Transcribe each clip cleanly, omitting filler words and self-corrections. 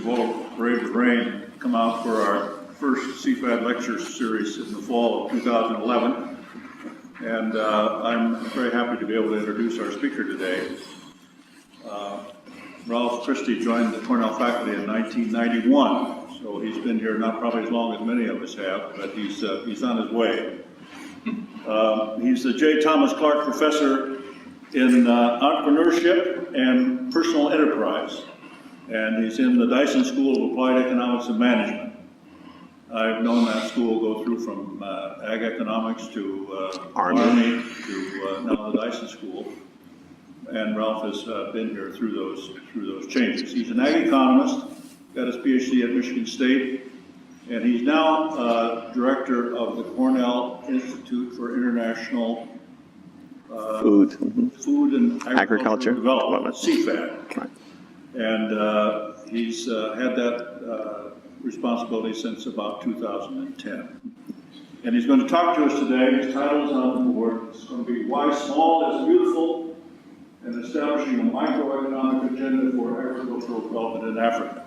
you've all braved the rain, come out for our first CIIFAD lecture series in the fall of 2011. And I'm very happy to be able to introduce our speaker today. Ralph Christy joined the Cornell faculty in 1991, so he's been here not probably as long as many of us have, but he's on his way. He's the J. Thomas Clark Professor in Entrepreneurship and Personal Enterprise, and he's in the Dyson School of Applied Economics and Management. I've known that school go through from Ag Economics to Army to now the Dyson School, and Ralph has been here through those changes. He's an ag economist, got his PhD at Michigan State, and he's now director of the Cornell Institute for International Food and Agriculture Development, CIIFAD. Right. And he's had that responsibility since about 2010. And he's going to talk to us today. His title is on the board. It's going to be Why Small is Beautiful and Establishing a Microeconomic Agenda for Agricultural Development in Africa.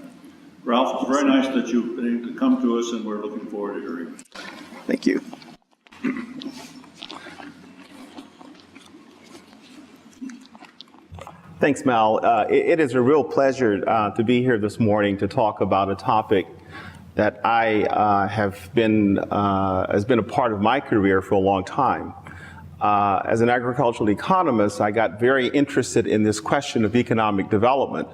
Ralph, it's very nice that you've been able to come to us, and we're looking forward to hearing you. Thank you. Thanks, Mal. It is a real pleasure to be here this morning to talk about a topic that I has been a part of my career for a long time. As an agricultural economist, I got very interested in this question of economic development.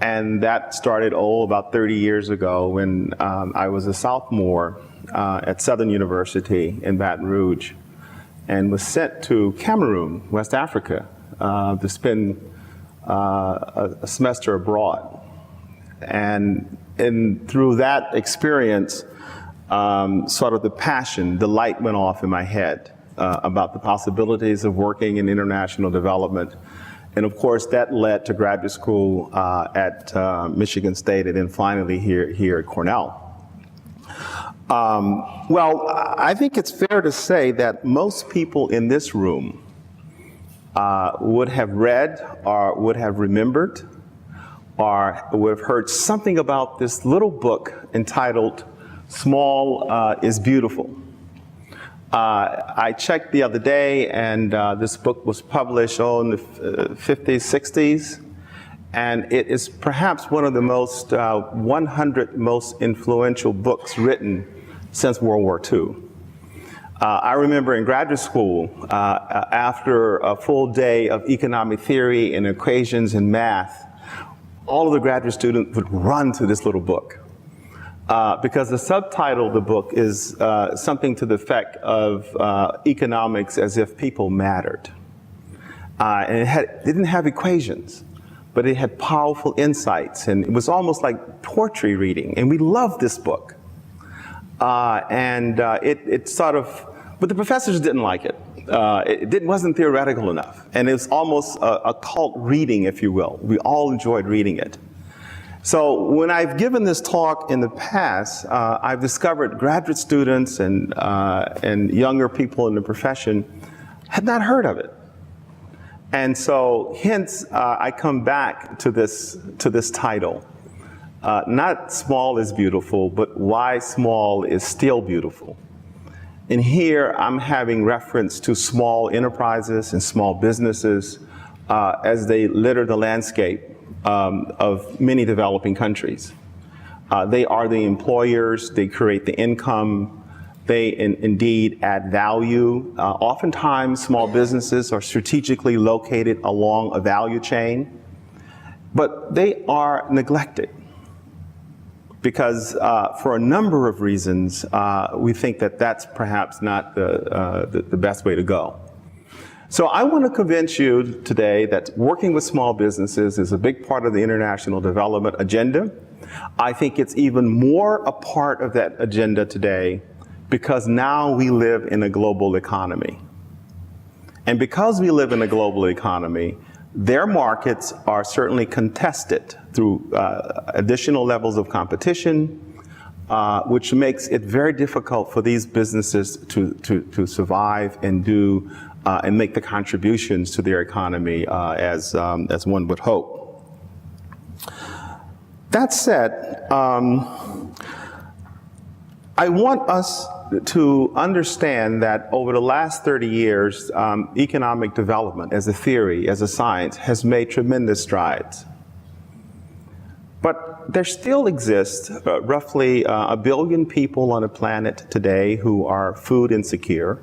And that started, about 30 years ago when I was a sophomore at Southern University in Baton Rouge and was sent to Cameroon, West Africa, to spend a semester abroad. And through that experience, sort of the light went off in my head about the possibilities of working in international development. And of course, that led to graduate school at Michigan State and then finally here at Cornell. Well, I think it's fair to say that most people in this room would have read or would have remembered or would have heard something about this little book entitled Small is Beautiful. I checked the other day, and this book was published in the 50s, 60s, and it is perhaps one of the most 100 most influential books written since World War II. I remember in graduate school, after a full day of economic theory and equations and math, all of the graduate students would run to this little book. Because the subtitle of the book is something to the effect of economics as if people mattered. And it didn't have equations, but it had powerful insights, and it was almost like poetry reading, and we loved this book. It sort of, but the professors didn't like it. It wasn't theoretical enough, and it was almost a cult reading, if you will. We all enjoyed reading it. So when I've given this talk in the past, I've discovered graduate students and younger people in the profession had not heard of it. And so hence I come back to this title. Not small is beautiful, but why small is still beautiful. And here I'm having reference to small enterprises and small businesses as they litter the landscape of many developing countries. They are the employers, they create the income, they indeed add value. Oftentimes small businesses are strategically located along a value chain, but they are neglected because for a number of reasons, we think that that's perhaps not the best way to go. So I want to convince you today that working with small businesses is a big part of the international development agenda. I think it's even more a part of that agenda today because now we live in a global economy. And because we live in a global economy, their markets are certainly contested through additional levels of competition, which makes it very difficult for these businesses to survive and do and make the contributions to their economy as one would hope. That said, I want us to understand that over the last 30 years, economic development as a theory, as a science, has made tremendous strides. But there still exists roughly a billion people on the planet today who are food insecure,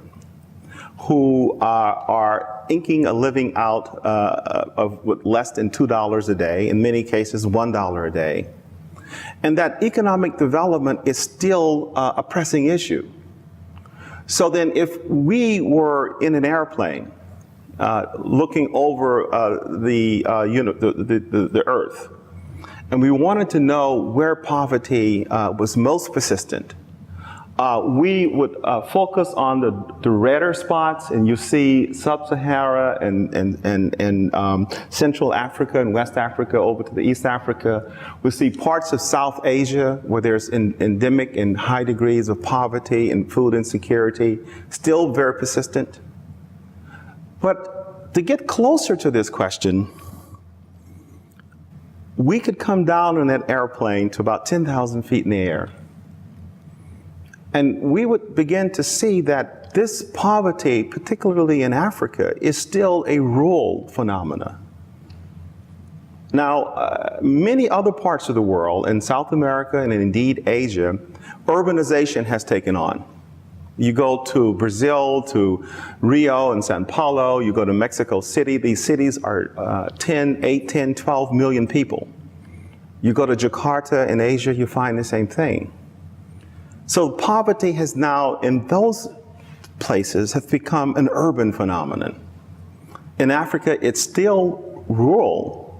who are inking a living out of less than $2 a day, in many cases $1 a day. And that economic development is still a pressing issue. So then if we were in an airplane looking over the earth, and we wanted to know where poverty was most persistent, we would focus on the redder spots, and you see Sub-Sahara and Central Africa and West Africa over to the East Africa. We see parts of South Asia where there's endemic and high degrees of poverty and food insecurity, still very persistent. But to get closer to this question, we could come down on that airplane to about 10,000 feet in the air. And we would begin to see that this poverty, particularly in Africa, is still a rural phenomena. Now, many other parts of the world, in South America and indeed Asia, urbanization has taken on. You go to Brazil, to Rio and Sao Paulo, you go to Mexico City, these cities are 8, 10, 12 million people. You go to Jakarta in Asia, you find the same thing. So poverty has now, in those places, have become an urban phenomenon. In Africa, it's still rural,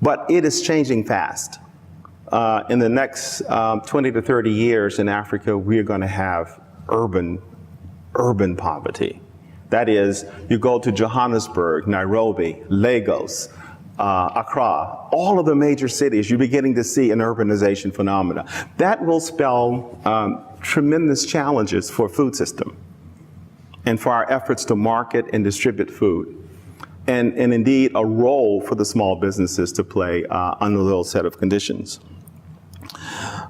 but it is changing fast. In the next 20 to 30 years in Africa, we are going to have urban poverty. That is, you go to Johannesburg, Nairobi, Lagos, Accra, all of the major cities, you're beginning to see an urbanization phenomena. That will spell tremendous challenges for food system and for our efforts to market and distribute food. And indeed, a role for the small businesses to play under those set of conditions.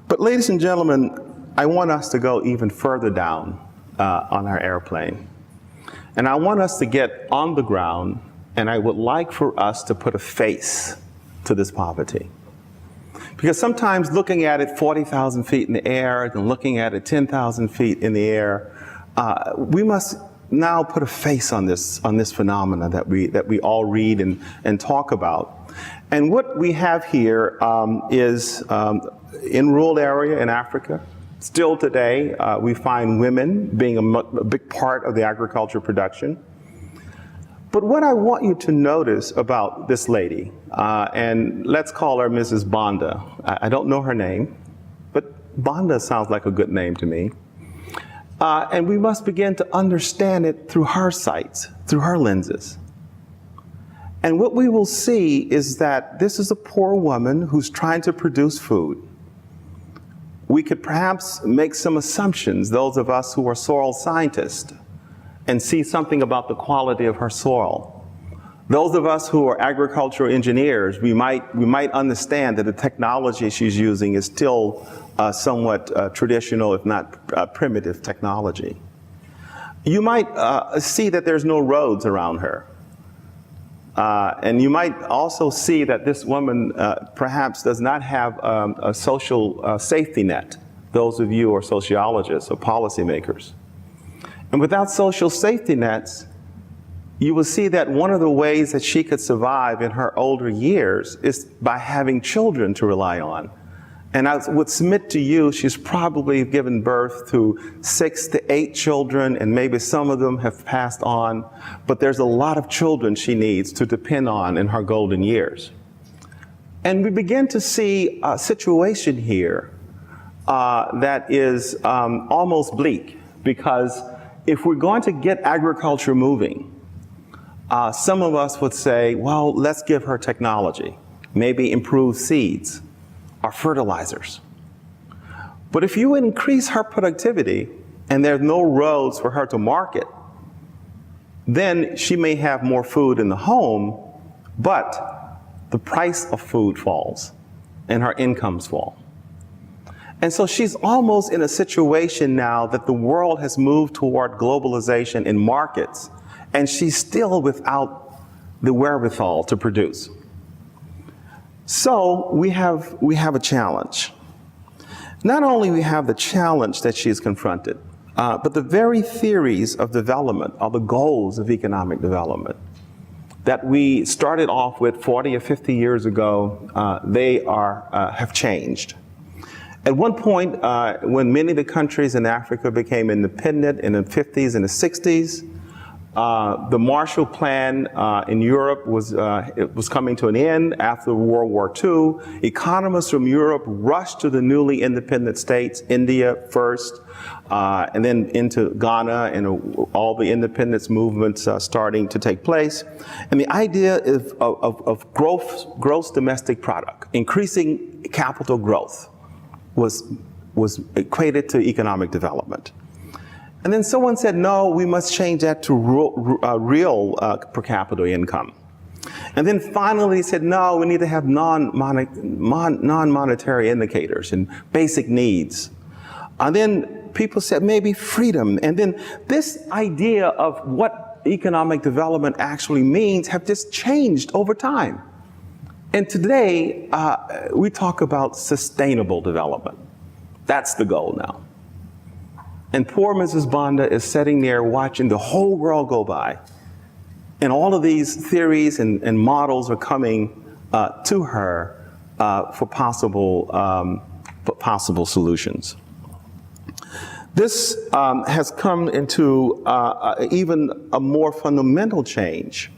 But ladies and gentlemen, I want us to go even further down on our airplane. And I want us to get on the ground, and I would like for us to put a face to this poverty. Because sometimes looking at it 40,000 feet in the air and looking at it 10,000 feet in the air, we must now put a face on this phenomena that we all read and talk about. And what we have here is in rural area in Africa, still today, we find women being a big part of the agriculture production. But what I want you to notice about this lady, and let's call her Mrs. Banda. I don't know her name, but Banda sounds like a good name to me. And we must begin to understand it through her sights, through her lenses. And what we will see is that this is a poor woman who's trying to produce food. We could perhaps make some assumptions, those of us who are soil scientists, and see something about the quality of her soil. Those of us who are agricultural engineers, we might understand that the technology she's using is still somewhat traditional, if not primitive technology. You might see that there's no roads around her. And you might also see that this woman perhaps does not have a social safety net, those of you who are sociologists or policymakers. And without social safety nets, you will see that one of the ways that she could survive in her older years is by having children to rely on. And I would submit to you, she's probably given birth to 6 to 8 children, and maybe some of them have passed on, but there's a lot of children she needs to depend on in her golden years. And we begin to see a situation here that is almost bleak, because if we're going to get agriculture moving, some of us would say, well, let's give her technology, maybe improve seeds or fertilizers. But if you increase her productivity and there's no roads for her to market, then she may have more food in the home, but the price of food falls. and her incomes fall. And so she's almost in a situation now that the world has moved toward globalization in markets, and she's still without the wherewithal to produce. So we have a challenge. Not only we have the challenge that she's confronted, but the very theories of development are the goals of economic development that we started off with 40 or 50 years ago. They have changed. At one point, when many of the countries in Africa became independent in the 50s and the 60s, the Marshall Plan in Europe was coming to an end after World War II. Economists from Europe rushed to the newly independent states, India first, and then into Ghana, and all the independence movements starting to take place. And the idea of gross domestic product, increasing capital growth, was equated to economic development. And then someone said, no, we must change that to real per capita income. And then finally said, no, we need to have non-monetary indicators and basic needs. And then people said maybe freedom. And then this idea of what economic development actually means have just changed over time. And today, we talk about sustainable development. That's the goal now. And poor Mrs. Banda is sitting there watching the whole world go by. And all of these theories and models are coming to her for possible solutions. This has come into even a more fundamental change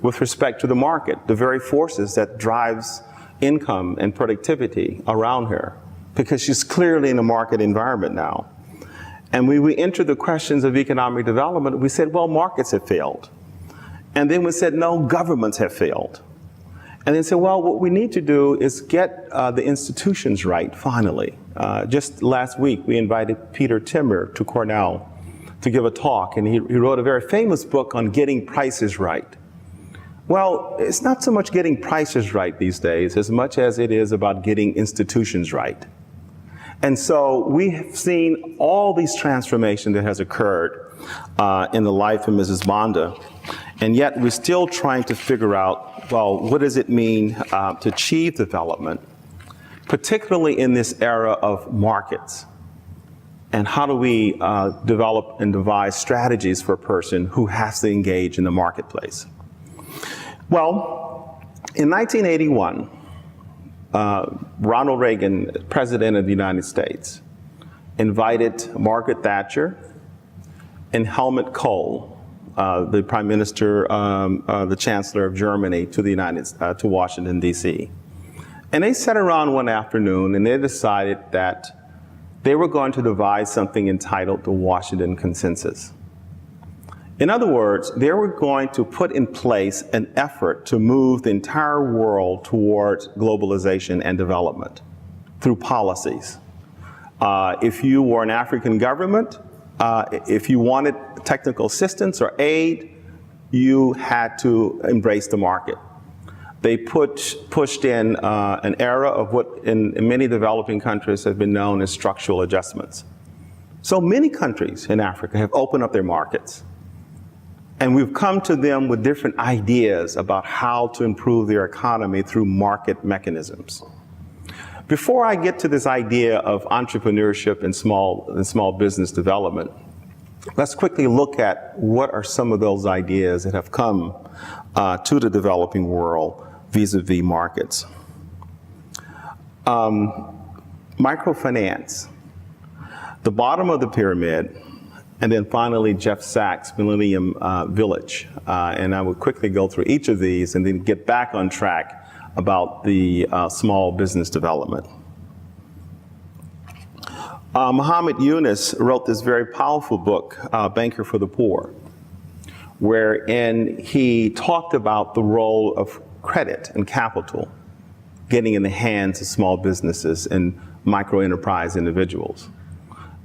with respect to the market, the very forces that drives income and productivity around her, because she's clearly in a market environment now. And when we entered the questions of economic development, we said, well, markets have failed. And then we said, no, governments have failed. And then said, well, what we need to do is get the institutions right, finally. Just last week, we invited Peter Timmer to Cornell to give a talk, and he wrote a very famous book on getting prices right. Well, it's not so much getting prices right these days as much as it is about getting institutions right. And so we have seen all these transformations that has occurred in the life of Mrs. Banda, and yet we're still trying to figure out, well, what does it mean to achieve development, particularly in this era of markets? And how do we develop and devise strategies for a person who has to engage in the marketplace? Well, in 1981, Ronald Reagan, President of the United States, invited Margaret Thatcher and Helmut Kohl, the Prime Minister, the Chancellor of Germany, to Washington, D.C. And they sat around one afternoon and they decided that they were going to devise something entitled the Washington Consensus. In other words, they were going to put in place an effort to move the entire world towards globalization and development through policies. If you were an African government, if you wanted technical assistance or aid, you had to embrace the market. They pushed in an era of what in many developing countries have been known as structural adjustments. So many countries in Africa have opened up their markets. And we've come to them with different ideas about how to improve their economy through market mechanisms. Before I get to this idea of entrepreneurship and small business development, let's quickly look at what are some of those ideas that have come to the developing world vis-a-vis markets. Microfinance, the bottom of the pyramid, and then finally Jeff Sachs' Millennium Village. And I will quickly go through each of these and then get back on track about the small business development. Muhammad Yunus wrote this very powerful book, Banker for the Poor, wherein he talked about the role of credit and capital getting in the hands of small businesses and micro-enterprise individuals.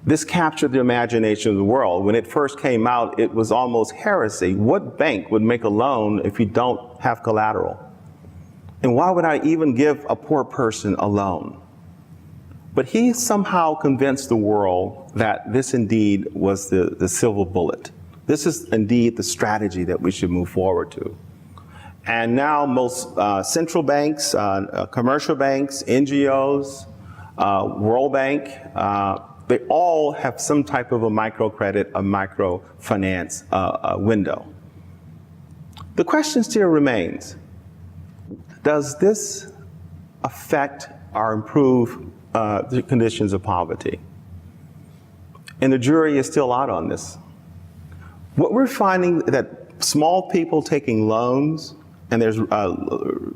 This captured the imagination of the world. When it first came out, it was almost heresy. What bank would make a loan if you don't have collateral? And why would I even give a poor person a loan? But he somehow convinced the world that this indeed was the silver bullet. This is indeed the strategy that we should move forward to. And now most central banks, commercial banks, NGOs, World Bank, they all have some type of a microcredit, a microfinance window. The question still remains, does this affect or improve the conditions of poverty? And the jury is still out on this. What we're finding that small people taking loans, and there's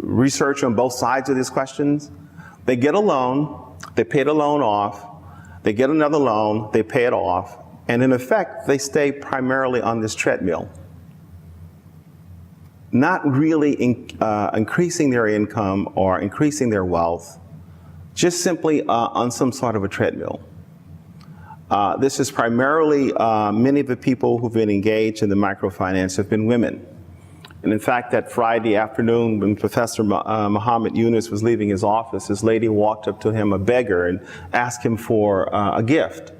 research on both sides of these questions, they get a loan, they pay the loan off, they get another loan, they pay it off, and in effect, they stay primarily on this treadmill, not really increasing their income or increasing their wealth, just simply on some sort of a treadmill. This is primarily, many of the people who've been engaged in the microfinance have been women. And in fact, that Friday afternoon when Professor Muhammad Yunus was leaving his office, this lady walked up to him, a beggar, and asked him for a gift.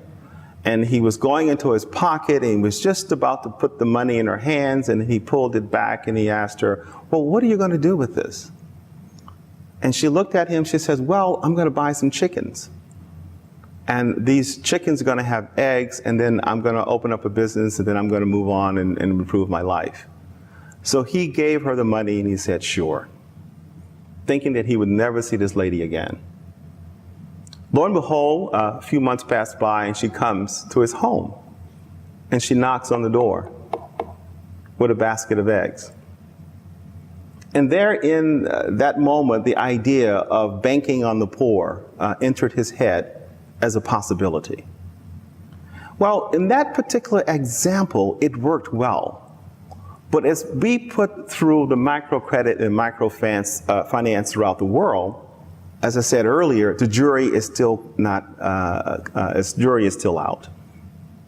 And he was going into his pocket and he was just about to put the money in her hands, and he pulled it back and he asked her, well, what are you going to do with this? And she looked at him, she says, well, I'm going to buy some chickens. And these chickens are going to have eggs, and then I'm going to open up a business, and then I'm going to move on and improve my life. So he gave her the money and he said, sure, thinking that he would never see this lady again. Lo and behold, a few months passed by and she comes to his home and she knocks on the door with a basket of eggs. And there in that moment, the idea of banking on the poor entered his head as a possibility. Well, in that particular example, it worked well. But as we put through the microcredit and microfinance throughout the world, as I said earlier, the jury is still out.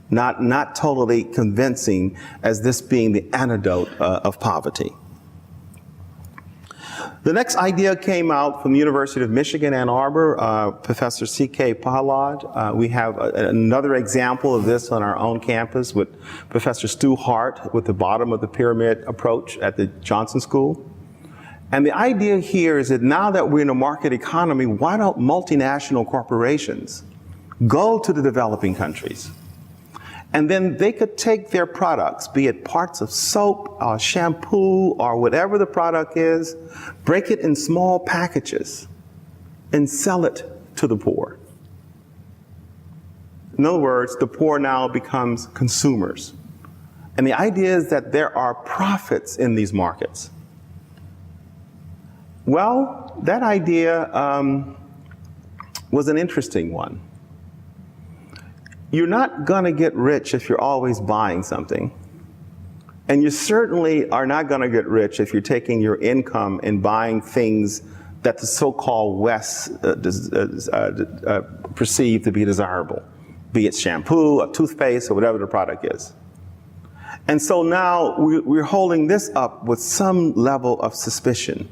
Not totally convincing as this being the antidote of poverty. The next idea came out from the University of Michigan, Ann Arbor, Professor CIIFAD. We have another example of this on our own campus with Professor Stu Hart with the bottom of the pyramid approach at the Johnson School. And the idea here is that now that we're in a market economy, why don't multinational corporations go to the developing countries? And then they could take their products, be it parts of soap or shampoo or whatever the product is, break it in small packages and sell it to the poor. In other words, the poor now becomes consumers. And the idea is that there are profits in these markets. Well, that idea was an interesting one. You're not going to get rich if you're always buying something. And you certainly are not going to get rich if you're taking your income and buying things that the so-called West perceive to be desirable, be it shampoo, a toothpaste, or whatever the product is. And so now we're holding this up with some level of suspicion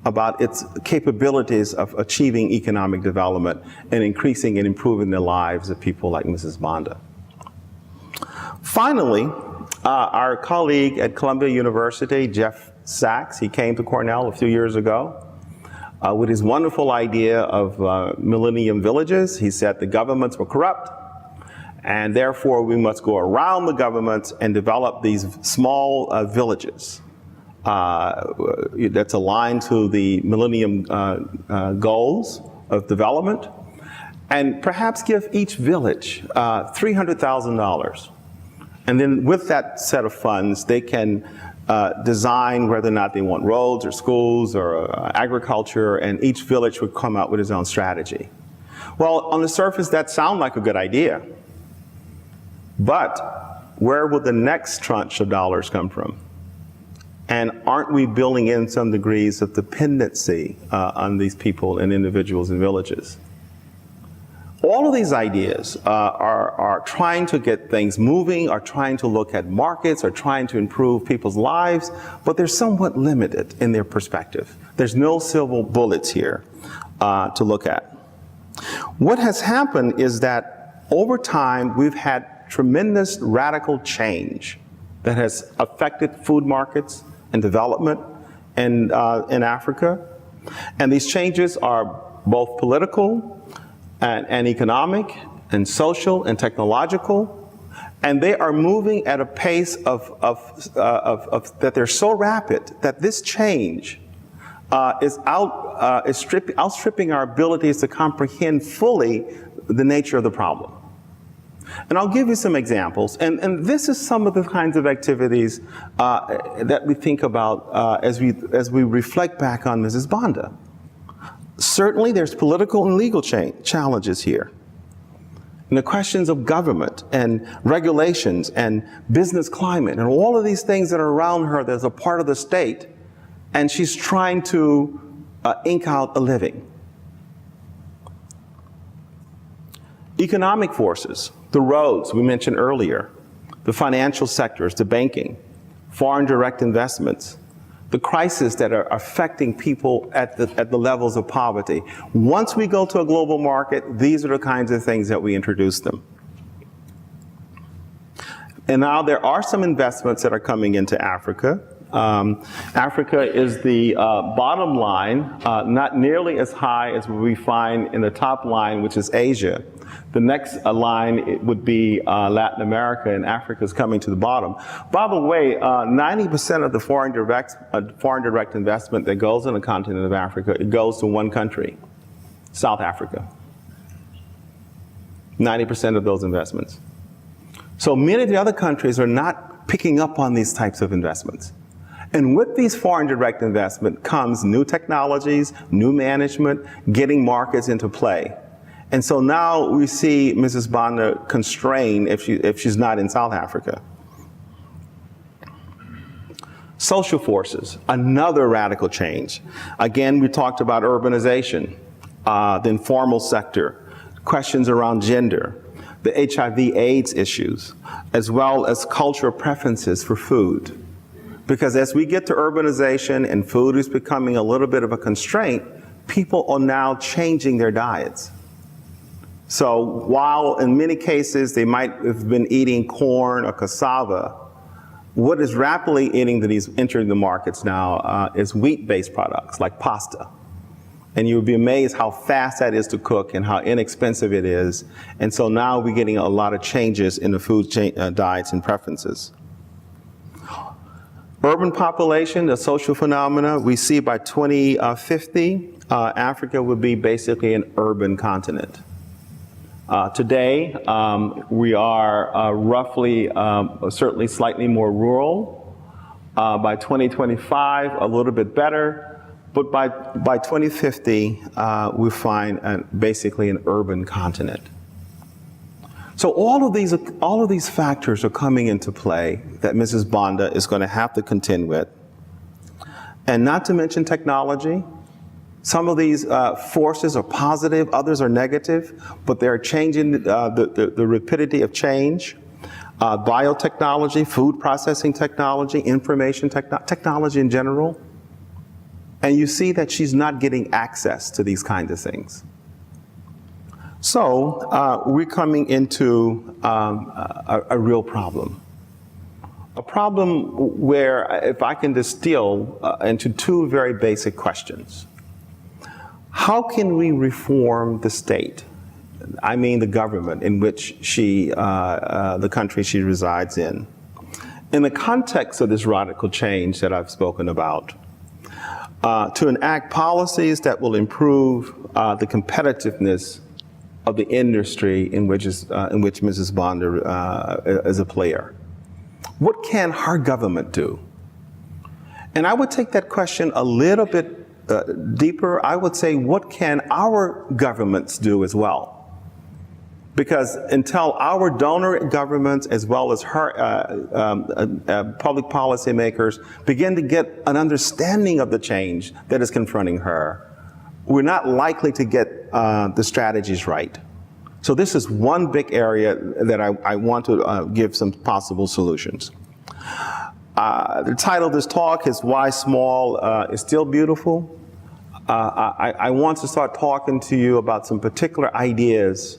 about its capabilities of achieving economic development and increasing and improving the lives of people like Mrs. Banda. Finally, our colleague at Columbia University, Jeff Sachs, he came to Cornell a few years ago with his wonderful idea of Millennium Villages. He said the governments were corrupt, and therefore we must go around the governments and develop these small villages. That's aligned to the Millennium Goals of development, and perhaps give each village $300,000. And then with that set of funds, they can design whether or not they want roads or schools or agriculture, and each village would come out with its own strategy. Well, on the surface, that sounds like a good idea. But where will the next tranche of dollars come from? And aren't we building in some degrees of dependency on these people and individuals and villages? All of these ideas are trying to get things moving, are trying to look at markets, are trying to improve people's lives, but they're somewhat limited in their perspective. There's no silver bullets here to look at. What has happened is that over time, we've had tremendous radical change that has affected food markets and development in Africa. And these changes are both political and economic and social and technological. And they are moving at a pace that they're so rapid that this change is outstripping our abilities to comprehend fully the nature of the problem. And I'll give you some examples. And this is some of the kinds of activities that we think about as we reflect back on Mrs. Banda. Certainly there's political and legal challenges here. And the questions of government and regulations and business climate and all of these things that are around her that's a part of the state, and she's trying to eke out a living. Economic forces, the roads we mentioned earlier, the financial sectors, the banking, foreign direct investments, the crises that are affecting people at the levels of poverty. Once we go to a global market, these are the kinds of things that we introduce them. And now there are some investments that are coming into Africa. Africa is the bottom line, not nearly as high as we find in the top line, which is Asia. The next line would be Latin America, and Africa is coming to the bottom. By the way, 90% of the foreign direct investment that goes in the continent of Africa, it goes to one country, South Africa. 90% of those investments. So many of the other countries are not picking up on these types of investments. And with these foreign direct investment comes new technologies, new management, getting markets into play. And so now we see Mrs. Banda constrained if she's not in South Africa. Social forces, another radical change. Again, we talked about urbanization, the informal sector, questions around gender, the HIV/AIDS issues, as well as cultural preferences for food. Because as we get to urbanization and food is becoming a little bit of a constraint, people are now changing their diets. So while in many cases they might have been eating corn or cassava, what is rapidly entering the markets now is wheat-based products like pasta. And you would be amazed how fast that is to cook and how inexpensive it is. And so now we're getting a lot of changes in the food diets and preferences. Urban population, the social phenomena, we see by 2050, Africa would be basically an urban continent. Today, we are roughly, certainly slightly more rural. By 2025, a little bit better. But by 2050, we find basically an urban continent. So all of these factors are coming into play that Mrs. Banda is going to have to contend with. And not to mention technology. Some of these forces are positive, others are negative, but they're changing the rapidity of change. Biotechnology, food processing technology, information technology in general. And you see that she's not getting access to these kinds of things. So we're coming into a real problem. A problem where, if I can distill into two very basic questions. How can we reform the state? I mean the government in which the country she resides in the context of this radical change that I've spoken about, to enact policies that will improve the competitiveness of the industry in which Mrs. Banda is a player. What can her government do? And I would take that question a little bit deeper. I would say, what can our governments do as well? Because until our donor governments, as well as her public policy makers, begin to get an understanding of the change that is confronting her, we're not likely to get the strategies right. So this is one big area that I want to give some possible solutions. The title of this talk is Why Small is Still Beautiful. I want to start talking to you about some particular ideas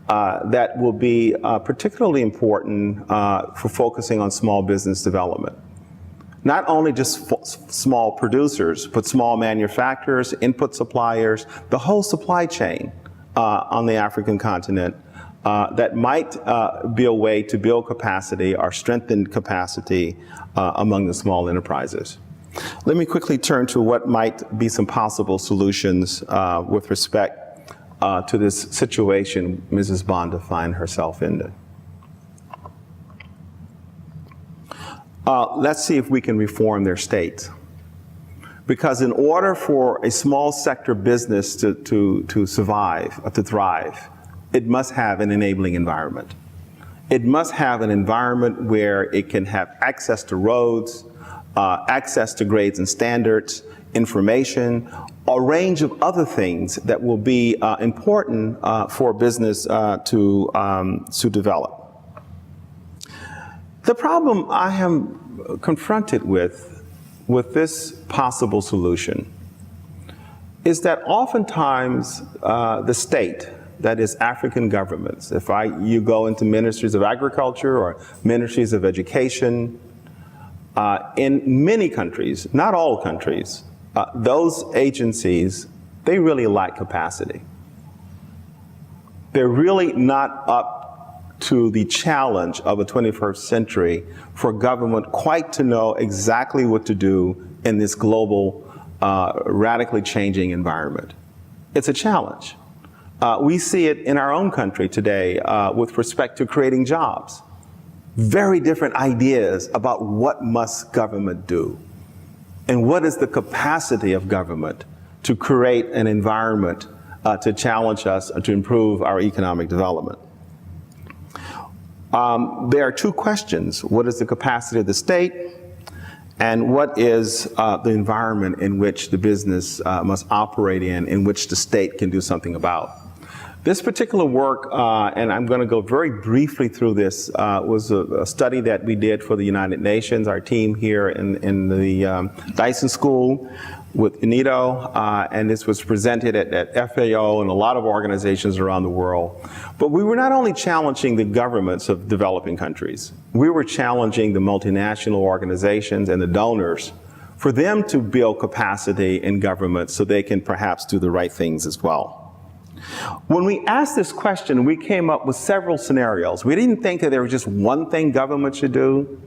that will be particularly important for focusing on small business development. Not only just small producers, but small manufacturers, input suppliers, the whole supply chain on the African continent that might be a way to build capacity or strengthen capacity among the small enterprises. Let me quickly turn to what might be some possible solutions with respect to this situation Mrs. Banda finds herself in. Let's see if we can reform their state. Because in order for a small sector business to survive, or to thrive, it must have an enabling environment. It must have an environment where it can have access to roads, access to grades and standards, information, a range of other things that will be important for business to develop. The problem I am confronted with this possible solution is that oftentimes the state, that is African governments, if you go into ministries of agriculture or ministries of education, in many countries, not all countries, those agencies, they really lack capacity. They're really not up to the challenge of a 21st century for government quite to know exactly what to do in this global, radically changing environment. It's a challenge. We see it in our own country today with respect to creating jobs. Very different ideas about what must government do and what is the capacity of government to create an environment to challenge us and to improve our economic development. There are two questions. What is the capacity of the state? And what is the environment in which the business must operate in which the state can do something about? This particular work, and I'm going to go very briefly through this, was a study that we did for the United Nations, our team here in the Dyson School with UNIDO, and this was presented at FAO and a lot of organizations around the world. But we were not only challenging the governments of developing countries, we were challenging the multinational organizations and the donors for them to build capacity in government so they can perhaps do the right things as well. When we asked this question, we came up with several scenarios. We didn't think that there was just one thing government should do.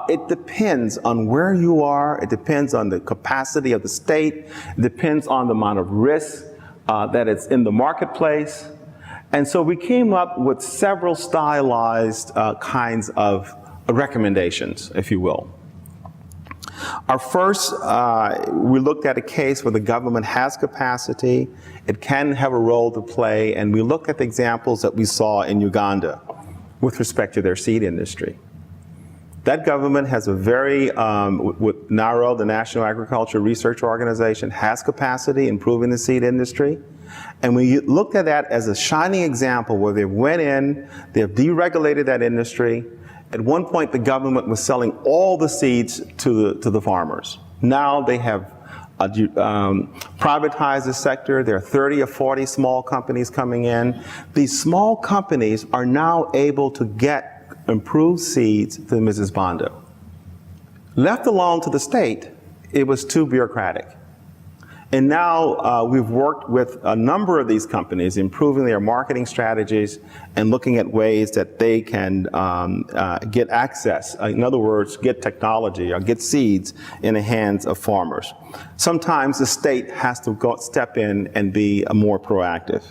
It depends on where you are. It depends on the capacity of the state. It depends on the amount of risk that it's in the marketplace. And so we came up with several stylized kinds of recommendations, if you will. Our first, we looked at a case where the government has capacity, it can have a role to play, and we looked at the examples that we saw in Uganda with respect to their seed industry. That government has a very, with NARO, the National Agriculture Research Organization, has capacity in improving the seed industry. And we looked at that as a shining example where they went in, they have deregulated that industry. At one point, the government was selling all the seeds to the farmers. Now they have privatized the sector. There are 30 or 40 small companies coming in. These small companies are now able to get improved seeds to Mrs. Banda. Left alone to the state, it was too bureaucratic. And now we've worked with a number of these companies, improving their marketing strategies and looking at ways that they can get access, in other words, get technology or get seeds in the hands of farmers. Sometimes the state has to step in and be more proactive.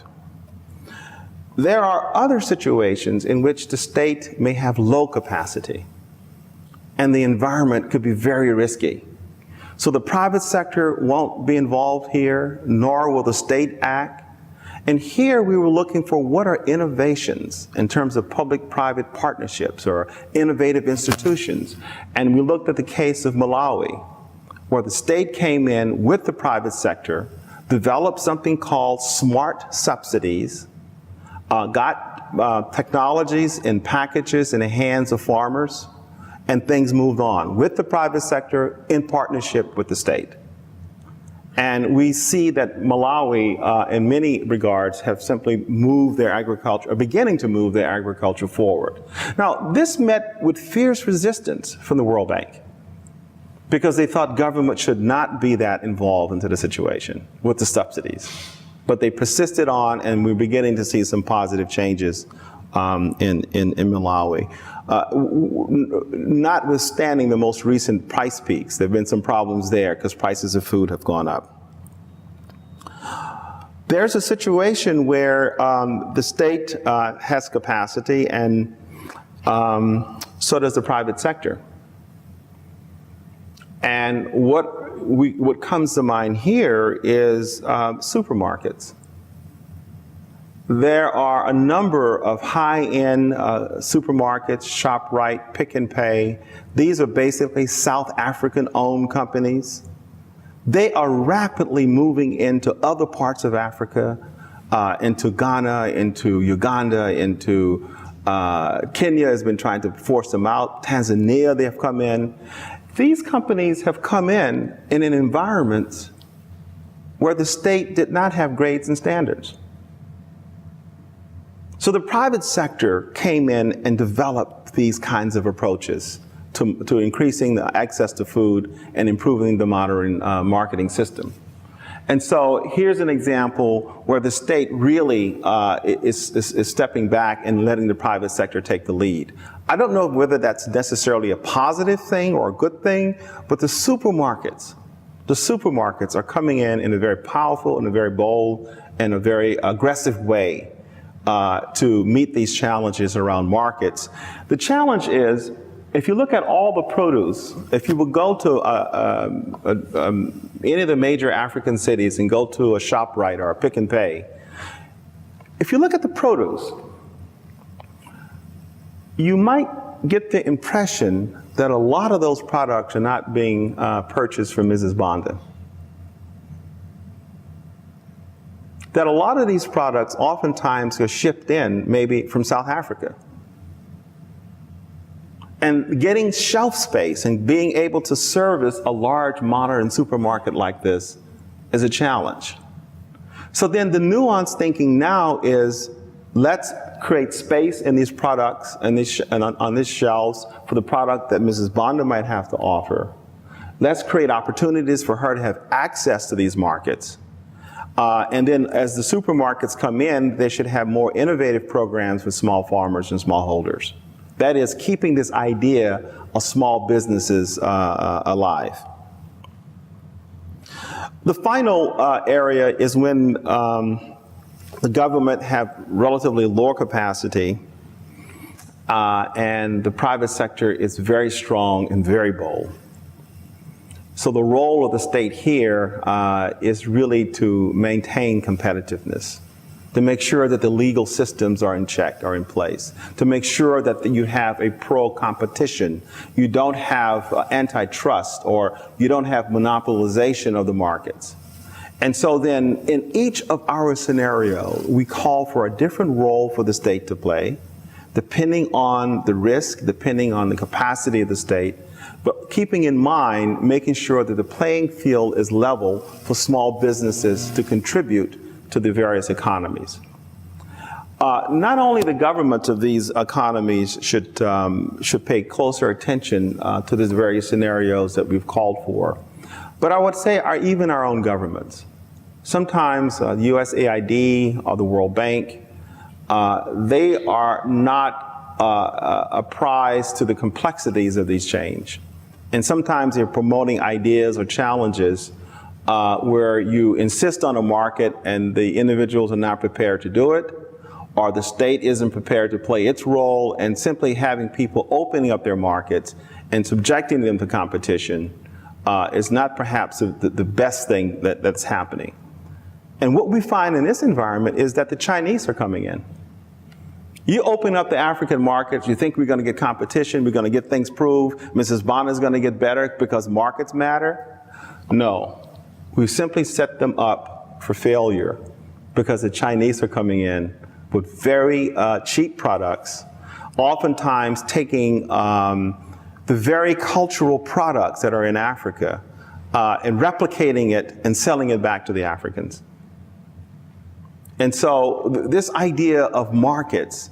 There are other situations in which the state may have low capacity and the environment could be very risky. So the private sector won't be involved here, nor will the state act. And here we were looking for what are innovations in terms of public-private partnerships or innovative institutions. And we looked at the case of Malawi, where the state came in with the private sector, developed something called smart subsidies, got technologies and packages in the hands of farmers, and things moved on with the private sector in partnership with the state. And we see that Malawi, in many regards, have simply moved their agriculture, or beginning to move their agriculture forward. Now, this met with fierce resistance from the World Bank, because they thought government should not be that involved into the situation with the subsidies. But they persisted on, and we're beginning to see some positive changes in Malawi. Notwithstanding the most recent price peaks, there have been some problems there because prices of food have gone up. There's a situation where the state has capacity, and so does the private sector. And what comes to mind here is supermarkets. There are a number of high-end supermarkets, ShopRite, Pick and Pay. These are basically South African-owned companies. They are rapidly moving into other parts of Africa, into Ghana, into Uganda, into Kenya has been trying to force them out. Tanzania, they have come in. These companies have come in an environment where the state did not have grades and standards. So the private sector came in and developed these kinds of approaches to increasing the access to food and improving the modern marketing system. And so here's an example where the state really is stepping back and letting the private sector take the lead. I don't know whether that's necessarily a positive thing or a good thing, but the supermarkets are coming in a very powerful and a very bold and a very aggressive way to meet these challenges around markets. The challenge is, if you look at all the produce, if you would go to any of the major African cities and go to a ShopRite or a Pick and Pay, if you look at the produce, you might get the impression that a lot of those products are not being purchased from Mrs. Bonda. That a lot of these products oftentimes are shipped in maybe from South Africa. And getting shelf space and being able to service a large modern supermarket like this is a challenge. So then the nuanced thinking now is, let's create space in these products and on these shelves for the product that Mrs. Bonda might have to offer. Let's create opportunities for her to have access to these markets. And then as the supermarkets come in, they should have more innovative programs for small farmers and smallholders. That is, keeping this idea of small businesses alive. The final area is when the government have relatively low capacity and the private sector is very strong and very bold. So the role of the state here is really to maintain competitiveness, to make sure that the legal systems are in check, are in place, to make sure that you have a pro-competition, you don't have antitrust, or you don't have monopolization of the markets. And so then in each of our scenarios, we call for a different role for the state to play, depending on the risk, depending on the capacity of the state, but keeping in mind, making sure that the playing field is level for small businesses to contribute to the various economies. Not only the government of these economies should pay closer attention to these various scenarios that we've called for, but I would say even our own governments. Sometimes USAID or the World Bank, they are not apprised to the complexities of these change. And sometimes they're promoting ideas or challenges where you insist on a market and the individuals are not prepared to do it, or the state isn't prepared to play its role, and simply having people opening up their markets and subjecting them to competition is not perhaps the best thing that's happening. And what we find in this environment is that the Chinese are coming in. You open up the African markets, you think we're going to get competition, we're going to get things proved, Mrs. Bonda is going to get better because markets matter? No. We simply set them up for failure because the Chinese are coming in with very cheap products, oftentimes taking the very cultural products that are in Africa and replicating it and selling it back to the Africans. And so this idea of markets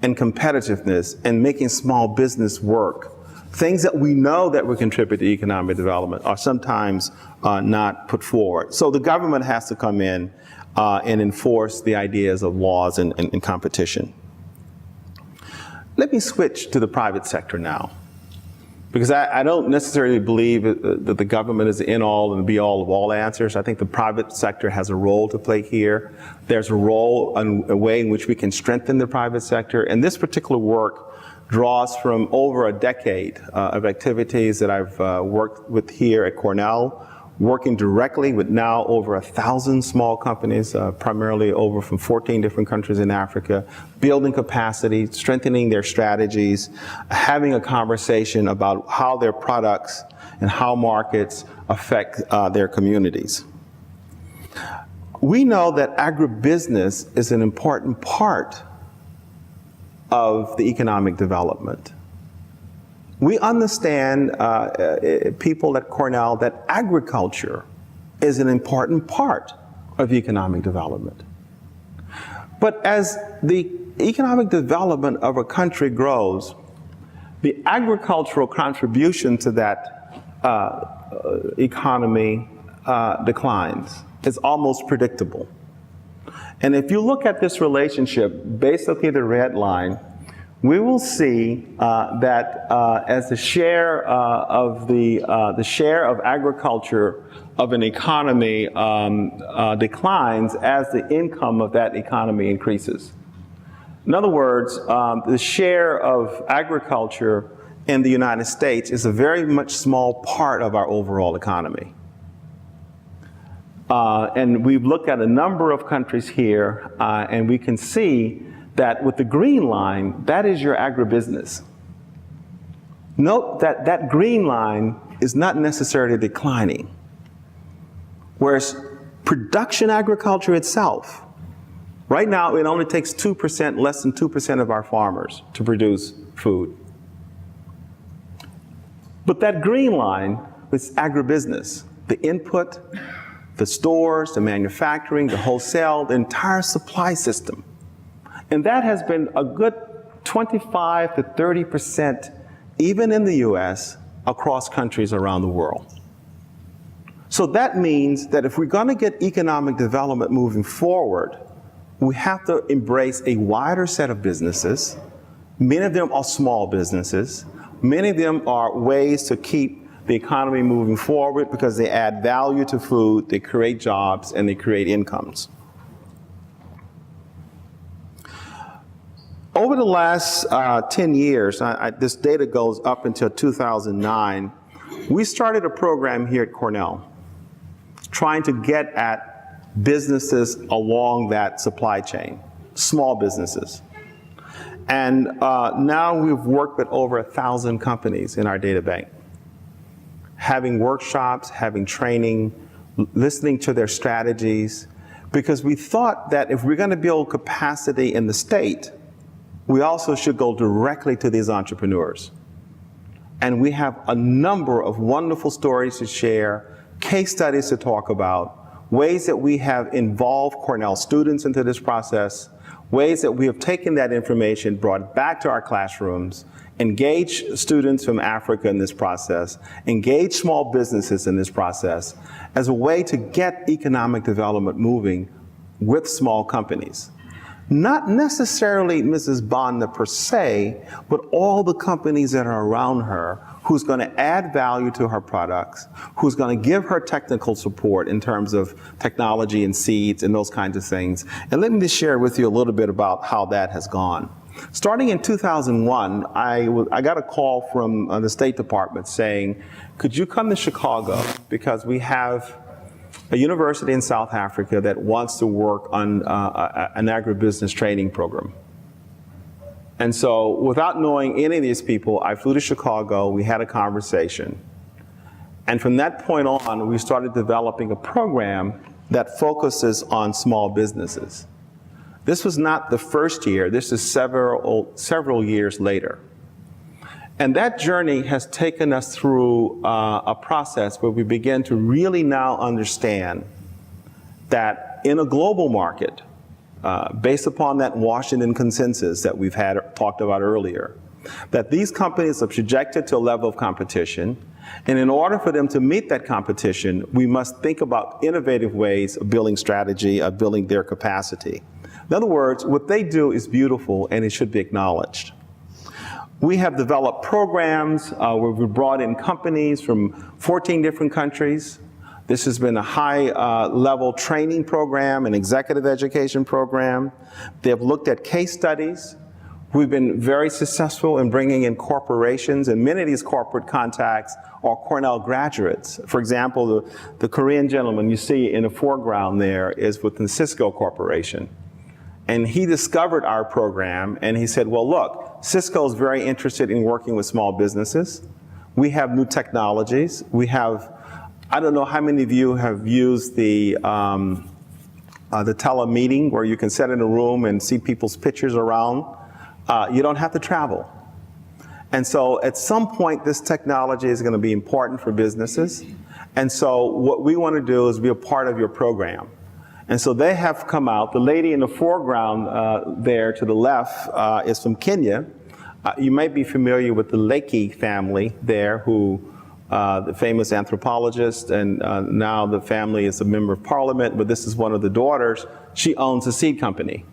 and competitiveness and making small business work, things that we know that will contribute to economic development, are sometimes not put forward. So the government has to come in and enforce the ideas of laws and competition. Let me switch to the private sector now, because I don't necessarily believe that the government is the end-all and be-all of all answers. I think the private sector has a role to play here. There's a role, a way in which we can strengthen the private sector. And this particular work draws from over a decade of activities that I've worked with here at Cornell, working directly with now over 1,000 small companies, primarily over from 14 different countries in Africa, building capacity, strengthening their strategies, having a conversation about how their products and how markets affect their communities. We know that agribusiness is an important part of the economic development. We understand, people at Cornell, that agriculture is an important part of economic development. But as the economic development of a country grows, the agricultural contribution to that economy declines. It's almost predictable. And if you look at this relationship, basically the red line, we will see that as the share of share of agriculture of an economy declines as the income of that economy increases. In other words, the share of agriculture in the United States is a very much small part of our overall economy. And we've looked at a number of countries here, and we can see that with the green line, that is your agribusiness. Note that that green line is not necessarily declining, whereas production agriculture itself, right now it only takes 2%, less than 2% of our farmers to produce food. But that green line is agribusiness, the input, the stores, the manufacturing, the wholesale, the entire supply system. And that has been a good 25 to 30%, even in the US, across countries around the world. So that means that if we're going to get economic development moving forward, we have to embrace a wider set of businesses. Many of them are small businesses. Many of them are ways to keep the economy moving forward because they add value to food, they create jobs, and they create incomes. Over the last 10 years, this data goes up until 2009, we started a program here at Cornell trying to get at businesses along that supply chain, small businesses. And now we've worked with over 1,000 companies in our data bank, having workshops, having training, listening to their strategies, because we thought that if we're going to build capacity in the state, we also should go directly to these entrepreneurs. And we have a number of wonderful stories to share, case studies to talk about, ways that we have involved Cornell students into this process, ways that we have taken that information, brought it back to our classrooms, engaged students from Africa in this process, engaged small businesses in this process, as a way to get economic development moving with small companies. Not necessarily Mrs. Bonda per se, but all the companies that are around her, who's going to add value to her products, who's going to give her technical support in terms of technology and seeds and those kinds of things. And let me just share with you a little bit about how that has gone. Starting in 2001, I got a call from the State Department saying, could you come to Chicago because we have a university in South Africa that wants to work on an agribusiness training program. And so without knowing any of these people, I flew to Chicago, we had a conversation. And from that point on, we started developing a program that focuses on small businesses. This was not the first year, this is several years later. And that journey has taken us through a process where we begin to really now understand that in a global market, based upon that Washington consensus that we've talked about earlier, that these companies are subjected to a level of competition, and in order for them to meet that competition, we must think about innovative ways of building strategy, of building their capacity. In other words, what they do is beautiful and it should be acknowledged. We have developed programs where we've brought in companies from 14 different countries. This has been a high-level training program, an executive education program. They have looked at case studies. We've been very successful in bringing in corporations, and many of these corporate contacts are Cornell graduates. For example, the Korean gentleman you see in the foreground there is with the Cisco Corporation. And he discovered our program, and he said, well, look, Cisco is very interested in working with small businesses. We have new technologies. We have, I don't know how many of you have used the telemeeting where you can sit in a room and see people's pictures around. You don't have to travel. And so at some point, this technology is going to be important for businesses. And so what we want to do is be a part of your program. And so they have come out. The lady in the foreground there to the left is from Kenya. You might be familiar with the Lakey family there, who the famous anthropologist, and now the family is a member of parliament, but this is one of the daughters. She owns a seed company.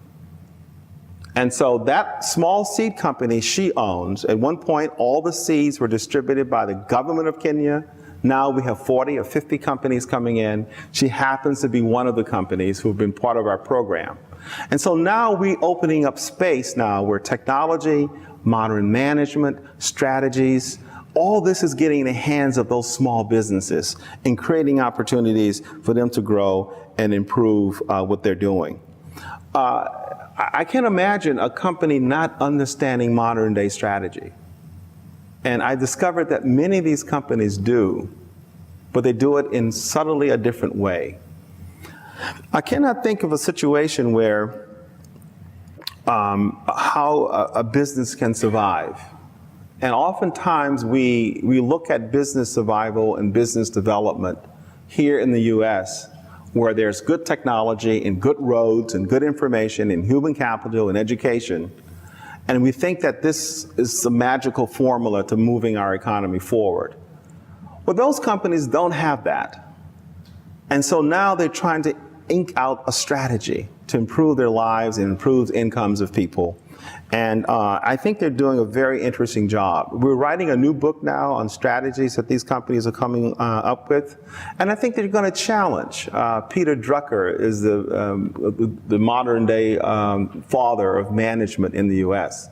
And so that small seed company she owns, at one point all the seeds were distributed by the government of Kenya. Now we have 40 or 50 companies coming in. She happens to be one of the companies who have been part of our program. And so now we're opening up space now where technology, modern management, strategies, all this is getting in the hands of those small businesses and creating opportunities for them to grow and improve what they're doing. I can't imagine a company not understanding modern day strategy. And I discovered that many of these companies do, but they do it in subtly a different way. I cannot think of a situation where how a business can survive. And oftentimes we look at business survival and business development here in the US, where there's good technology and good roads and good information and human capital and education. And we think that this is the magical formula to moving our economy forward. But those companies don't have that. And so now they're trying to ink out a strategy to improve their lives and improve incomes of people. And I think they're doing a very interesting job. We're writing a new book now on strategies that these companies are coming up with. And I think they're going to challenge. Peter Drucker is the modern day father of management in the US.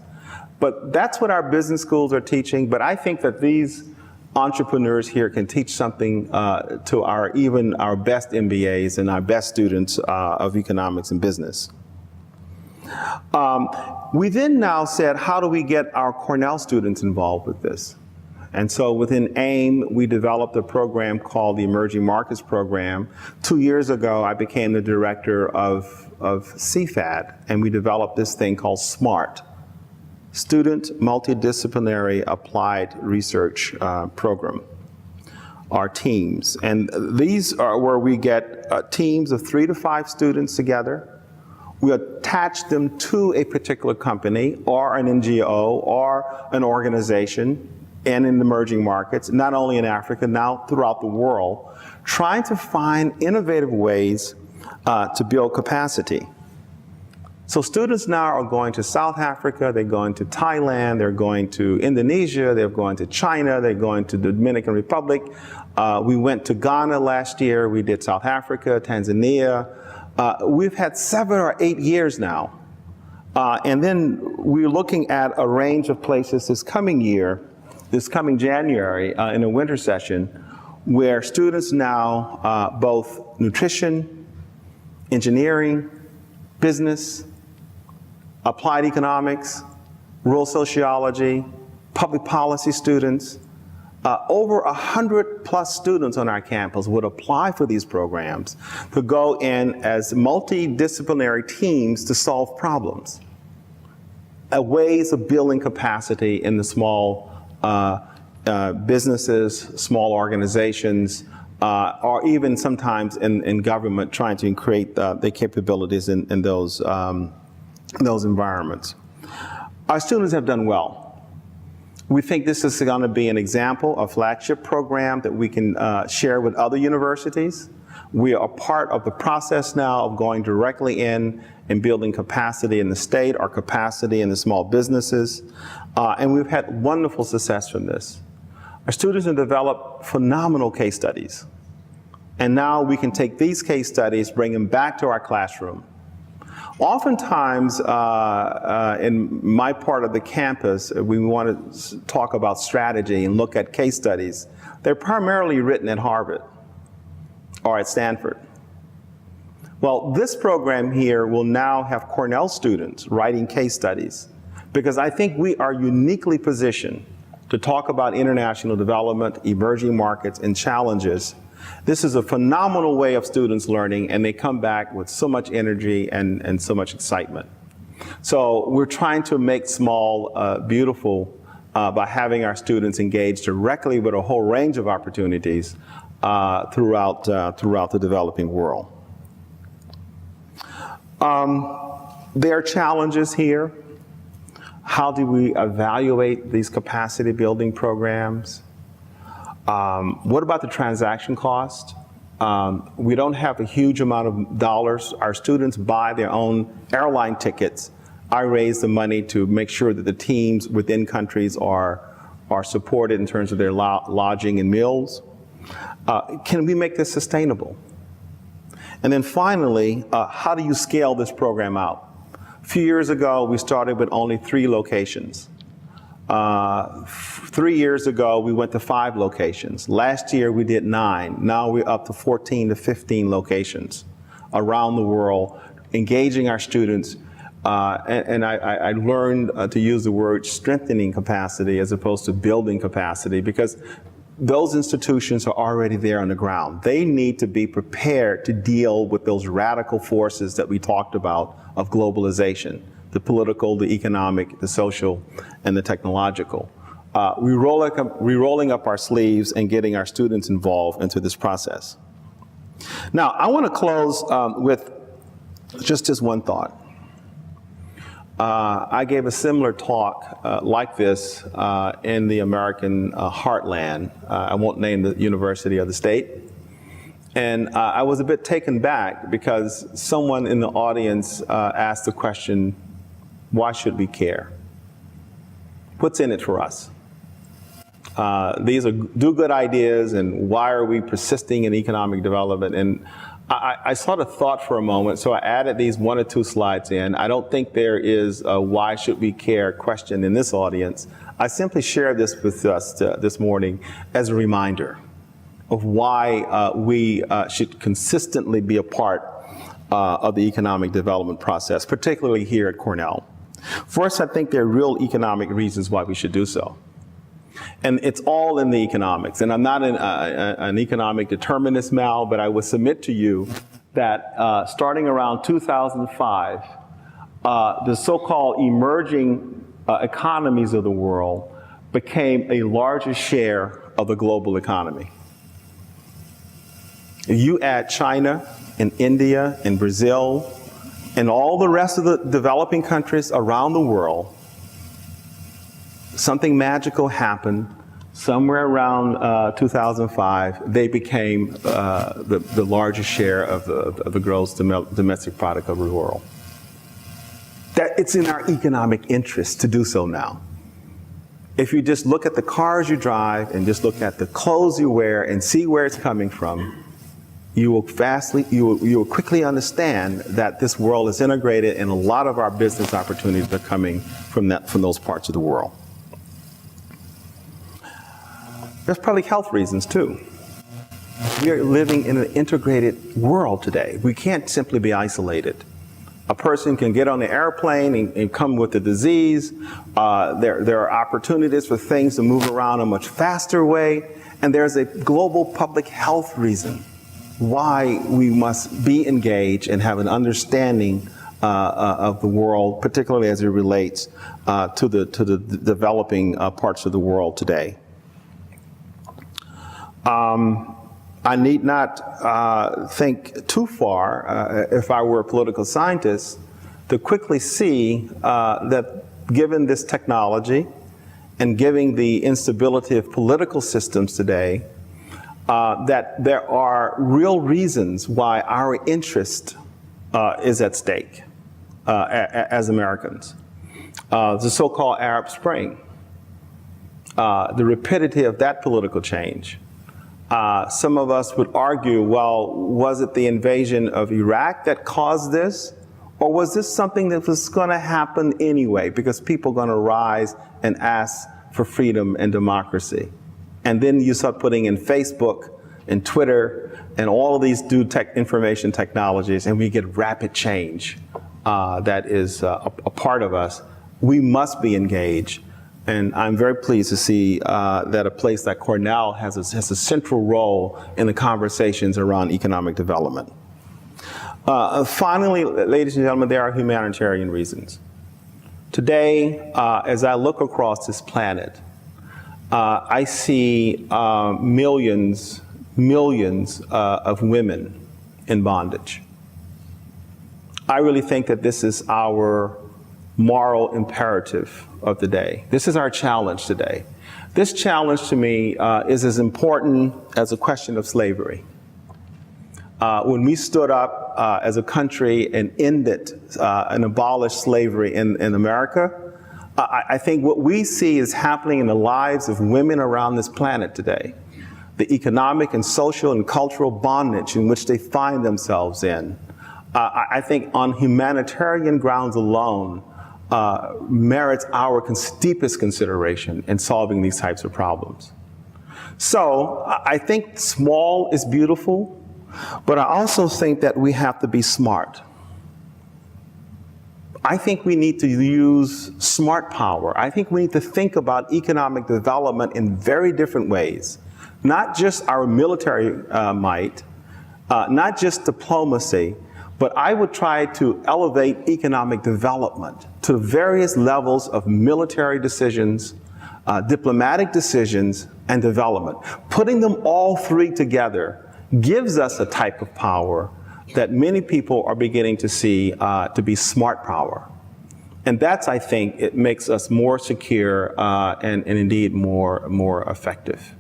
But that's what our business schools are teaching. But I think that these entrepreneurs here can teach something to even our best MBAs and our best students of economics and business. We then now said, how do we get our Cornell students involved with this? And so within AIM, we developed a program called the Emerging Markets Program. 2 years ago, I became the director of CIIFAD, and we developed this thing called SMART, Student Multidisciplinary Applied Research Program, our teams. And these are where we get teams of 3 to 5 students together. We attach them to a particular company or an NGO or an organization and in emerging markets, not only in Africa, now throughout the world, trying to find innovative ways to build capacity. So students now are going to South Africa, they're going to Thailand, they're going to Indonesia, they're going to China, they're going to the Dominican Republic. We went to Ghana last year, we did South Africa, Tanzania. We've had 7 or 8 years now. And then we're looking at a range of places this coming year, this coming January, in a winter session, where students now, both nutrition, engineering, business, applied economics, rural sociology, public policy students, over 100+ students on our campus would apply for these programs to go in as multidisciplinary teams to solve problems, ways of building capacity in the small businesses, small organizations, or even sometimes in government trying to create the capabilities in those environments. Our students have done well. We think this is going to be an example, a flagship program that we can share with other universities. We are part of the process now of going directly in and building capacity in the state, our capacity in the small businesses, and we've had wonderful success from this. Our students have developed phenomenal case studies, and now we can take these case studies, bring them back to our classroom. Oftentimes, in my part of the campus, we want to talk about strategy and look at case studies. They're primarily written at Harvard or at Stanford. Well, this program here will now have Cornell students writing case studies, because I think we are uniquely positioned to talk about international development, emerging markets, and challenges. This is a phenomenal way of students learning, and they come back with so much energy and so much excitement. So we're trying to make small beautiful by having our students engage directly with a whole range of opportunities throughout the developing world. There are challenges here. How do we evaluate these capacity building programs? What about the transaction cost? We don't have a huge amount of dollars. Our students buy their own airline tickets. I raise the money to make sure that the teams within countries are supported in terms of their lodging and meals. Can we make this sustainable? And then finally, how do you scale this program out? A few years ago, we started with only 3 locations. 3 years ago, we went to 5 locations. Last year, we did 9. Now we're up to 14 to 15 locations around the world, engaging our students. And I learned to use the word strengthening capacity as opposed to building capacity, because those institutions are already there on the ground. They need to be prepared to deal with those radical forces that we talked about of globalization, the political, the economic, the social, and the technological. We're rolling up our sleeves and getting our students involved into this process. Now, I want to close with just this one thought. I gave a similar talk like this in the American heartland. I won't name the university or the state. And I was a bit taken back because someone in the audience asked the question, why should we care? What's in it for us? These are do-good ideas, and why are we persisting in economic development? And I sort of thought for a moment, so I added these 1 or 2 slides in. I don't think there is a why should we care question in this audience. I simply share this with us this morning as a reminder of why we should consistently be a part of the economic development process, particularly here at Cornell. First, I think there are real economic reasons why we should do so. And it's all in the economics. And I'm not an economic determinist, Mal, but I would submit to you that starting around 2005, the so-called emerging economies of the world became a larger share of the global economy. If you add China and India and Brazil and all the rest of the developing countries around the world, something magical happened somewhere around 2005. They became the largest share of the gross domestic product of the world. That it's in our economic interest to do so now. If you just look at the cars you drive and just look at the clothes you wear and see where it's coming from, you will quickly understand that this world is integrated, and a lot of our business opportunities are coming from those parts of the world. There's public health reasons too. We are living in an integrated world today. We can't simply be isolated. A person can get on the airplane and come with the disease. There are opportunities for things to move around in a much faster way. And there's a global public health reason why we must be engaged and have an understanding of the world, particularly as it relates to the developing parts of the world today. I need not think too far, if I were a political scientist, to quickly see that given this technology and given the instability of political systems today, that there are real reasons why our interest is at stake as Americans. The so-called Arab Spring, the rapidity of that political change. Some of us would argue, well, was it the invasion of Iraq that caused this? Or was this something that was going to happen anyway because people are going to rise and ask for freedom and democracy? And then you start putting in Facebook and Twitter and all of these new information technologies, and we get rapid change that is a part of us. We must be engaged. And I'm very pleased to see that a place like Cornell has a central role in the conversations around economic development. Finally, ladies and gentlemen, there are humanitarian reasons. Today, as I look across this planet, I see millions of women in bondage. I really think that this is our moral imperative of the day. This is our challenge today. This challenge to me is as important as a question of slavery. When we stood up as a country and ended and abolished slavery in America, I think what we see is happening in the lives of women around this planet today. The economic and social and cultural bondage in which they find themselves in, I think on humanitarian grounds alone, merits our deepest consideration in solving these types of problems. So I think small is beautiful, but I also think that we have to be smart. I think we need to use smart power. I think we need to think about economic development in very different ways. Not just our military might, not just diplomacy, but I would try to elevate economic development to various levels of military decisions, diplomatic decisions, and development. Putting them all three together gives us a type of power that many people are beginning to see to be smart power. And that's, I think, it makes us more secure and indeed more effective.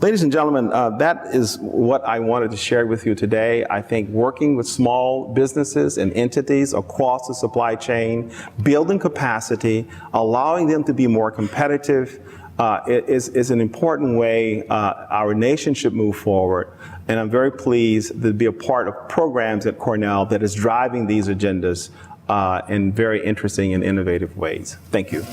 Ladies and gentlemen, that is what I wanted to share with you today. I think working with small businesses and entities across the supply chain, building capacity, allowing them to be more competitive is an important way our nation should move forward. And I'm very pleased to be a part of programs at Cornell that is driving these agendas in very interesting and innovative ways. Thank you.